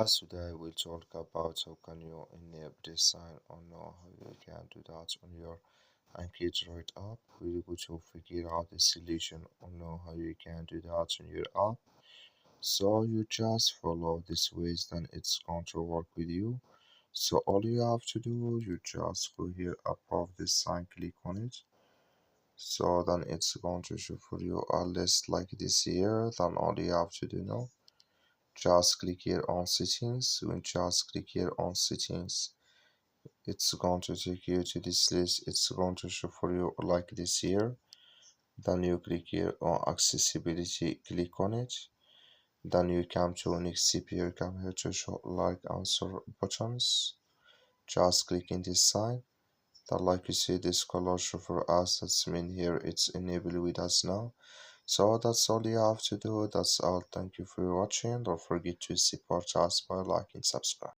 Today we'll talk about how can you enable this sign or know how you can do that on your AnkiDroid app. We're going to figure out the solution or know how you can do that on your app. So you just follow this ways, then it's going to work with you. So all you have to do, you just go here above this sign, click on it. So then it's going to show for you a list like this here. Then all you have to do now, just click here on settings. When just click here on settings, it's going to take you to this list. It's going to show for you like this here. Then you click here on accessibility, click on it. Then you come to next CPU, come here to show like answer buttons. Just click in this sign. Then like you see this color show for us, that's mean here it's enabled with us now. So that's all you have to do. That's all. Thank you for watching. Don't forget to support us by liking, subscribe.